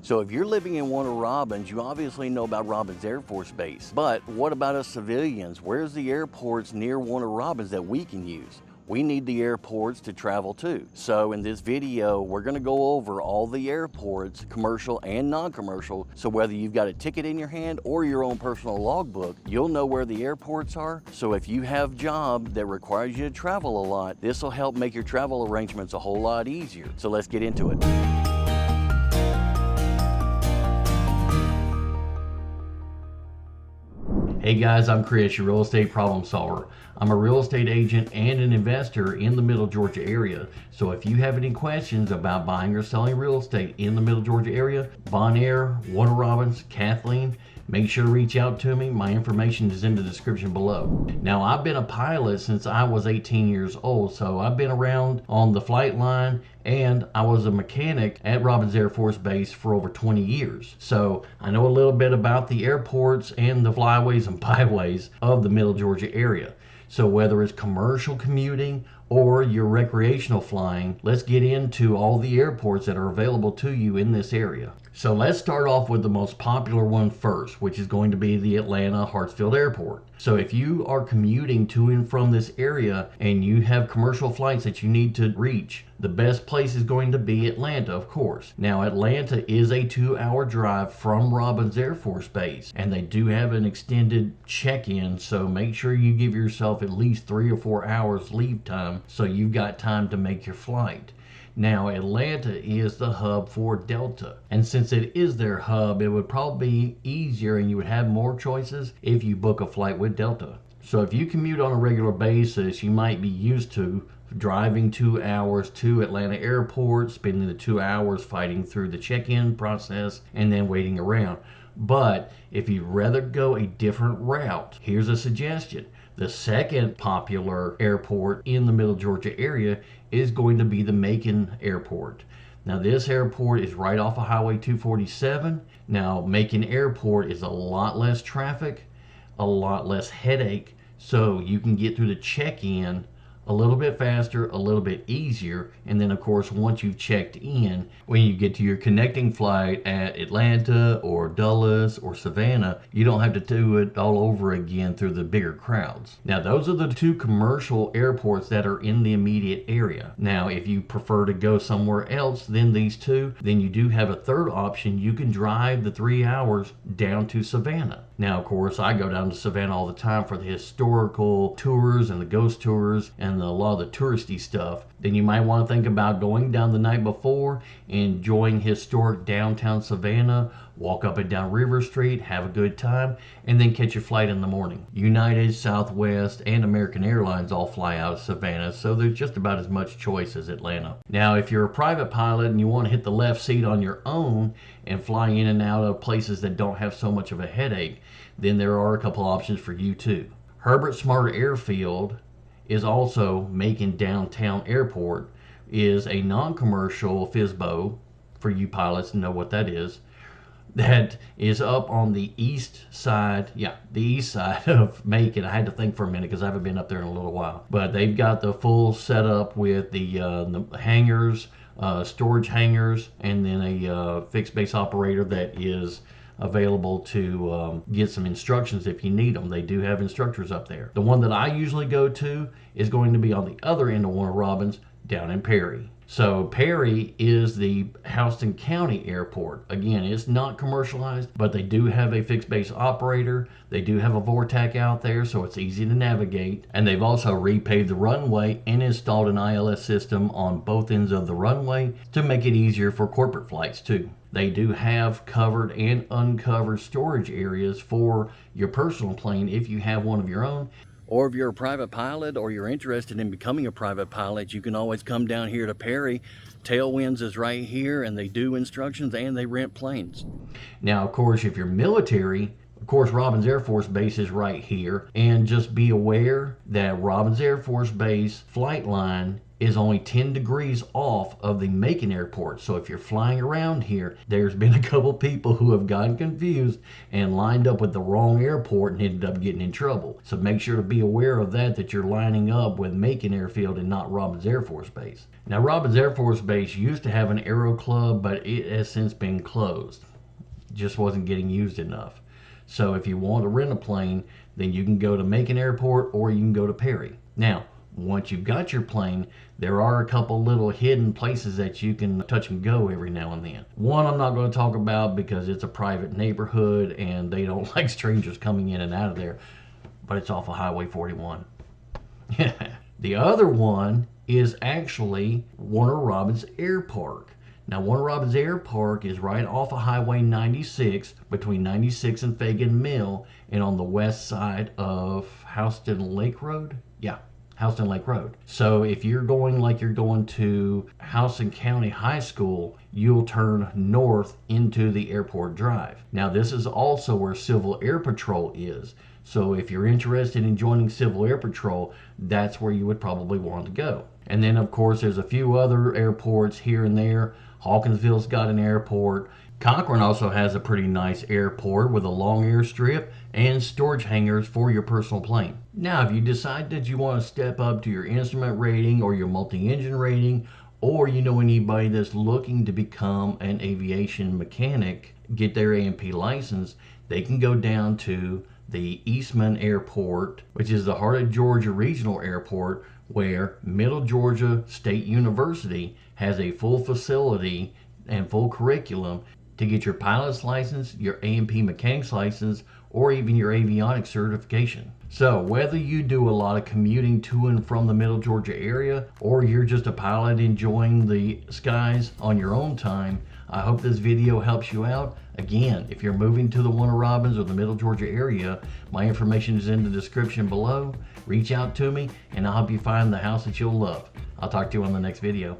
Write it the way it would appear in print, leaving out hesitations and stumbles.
So if you're living in one of Robbins, you obviously know about Robbins Air Force Base. But what about us civilians? Where's the airports near one of Robbins that we can use? We need the airports to travel to. So in this video, we're gonna go over all the airports, commercial and non-commercial, so whether you've got a ticket in your hand or your own personal logbook, you'll know where the airports are. So if you have a job that requires you to travel a lot, this will help make your travel arrangements a whole lot easier. So let's get into it. Hey guys, I'm Chris, your real estate problem solver. I'm a real estate agent and an investor in the Middle Georgia area. So if you have any questions about buying or selling real estate in the Middle Georgia area, Bonaire, Warner Robins, Kathleen, make sure to reach out to me. My information is in the description below. Now, I've been a pilot since I was 18 years old, so I've been around on the flight line, and I was a mechanic at Robbins Air Force Base for over 20 years. So I know a little bit about the airports and the flyways and byways of the Middle Georgia area. So whether it's commercial commuting or your recreational flying, let's get into all the airports that are available to you in this area. So let's start off with the most popular one first, which is going to be the Atlanta Hartsfield Airport. So if you are commuting to and from this area and you have commercial flights that you need to reach, the best place is going to be Atlanta, of course. Now, Atlanta is a 2-hour drive from Robbins Air Force Base, and they do have an extended check-in, so make sure you give yourself at least 3 or 4 hours leave time so you've got time to make your flight. Now, Atlanta is the hub for Delta, and since it is their hub, it would probably be easier and you would have more choices if you book a flight with Delta. So if you commute on a regular basis, you might be used to driving 2 hours to Atlanta Airport, spending the 2 hours fighting through the check-in process and then waiting around. But if you'd rather go a different route, here's a suggestion. The second popular airport in the Middle Georgia area is going to be the Macon Airport. Now, this airport is right off of Highway 247. Now, Macon Airport is a lot less traffic, a lot less headache, so you can get through the check-in a little bit faster, a little bit easier, and then of course once you've checked in, when you get to your connecting flight at Atlanta or Dulles or Savannah, you don't have to do it all over again through the bigger crowds. Now, those are the two commercial airports that are in the immediate area. Now, if you prefer to go somewhere else than these two, then you do have a third option. You can drive the 3 hours down to Savannah. Now, of course, I go down to Savannah all the time for the historical tours and the ghost tours and a lot of the touristy stuff. Then you might want to think about going down the night before, enjoying historic downtown Savannah, walk up and down River Street, have a good time, and then catch your flight in the morning. United, Southwest, and American Airlines all fly out of Savannah, so there's just about as much choice as Atlanta. Now, if you're a private pilot and you want to hit the left seat on your own and fly in and out of places that don't have so much of a headache, then there are a couple options for you too. Herbert Smart Airfield is also Macon Downtown Airport, is a non-commercial FSBO, for you pilots to know what that is, that is up on the east side, the east side of Macon. I had to think for a minute because I haven't been up there in a little while. But they've got the full setup with the hangars, storage hangars, and then a fixed base operator that is available to get some instructions if you need them. They do have instructors up there. The one that I usually go to is going to be on the other end of Warner Robins, down in Perry. So Perry is the Houston County Airport. Again, it's not commercialized, but they do have a fixed base operator. They do have a VORTAC out there, so it's easy to navigate. And they've also repaved the runway and installed an ILS system on both ends of the runway to make it easier for corporate flights too. They do have covered and uncovered storage areas for your personal plane if you have one of your own. Or if you're a private pilot or you're interested in becoming a private pilot, you can always come down here to Perry. Tailwinds is right here, and they do instructions and they rent planes. Now, of course, if you're military, of course, Robbins Air Force Base is right here. And just be aware that Robbins Air Force Base flight line is only 10 degrees off of the Macon airport. So if you're flying around here, there's been a couple people who have gotten confused and lined up with the wrong airport and ended up getting in trouble. So make sure to be aware of that you're lining up with Macon Airfield and not Robins Air Force Base. Now, Robins Air Force Base used to have an aero club, but it has since been closed. Just wasn't getting used enough. So if you want to rent a plane, then you can go to Macon Airport or you can go to Perry. Now, once you've got your plane, there are a couple little hidden places that you can touch and go every now and then. One I'm not going to talk about because it's a private neighborhood and they don't like strangers coming in and out of there, but it's off of Highway 41. The other one is actually Warner Robins Air Park. Now, Warner Robins Air Park is right off of Highway 96 between 96 and Fagan Mill and on the west side of Houston Lake Road. Yeah, Houston Lake Road. So if you're going like you're going to Houston County High School, you'll turn north into the airport drive. Now, this is also where Civil Air Patrol is. So if you're interested in joining Civil Air Patrol, that's where you would probably want to go. And then, of course, there's a few other airports here and there. Hawkinsville's got an airport. Cochran also has a pretty nice airport with a long airstrip and storage hangars for your personal plane. Now, if you decide that you want to step up to your instrument rating or your multi-engine rating, or you know anybody that's looking to become an aviation mechanic, get their A&P license, they can go down to the Eastman Airport, which is the Heart of Georgia Regional Airport, where Middle Georgia State University has a full facility and full curriculum to get your pilot's license, your A&P mechanic's license, or even your avionics certification. So whether you do a lot of commuting to and from the Middle Georgia area, or you're just a pilot enjoying the skies on your own time, I hope this video helps you out. Again, if you're moving to the Warner Robins or the Middle Georgia area, my information is in the description below. Reach out to me and I'll help you find the house that you'll love. I'll talk to you on the next video.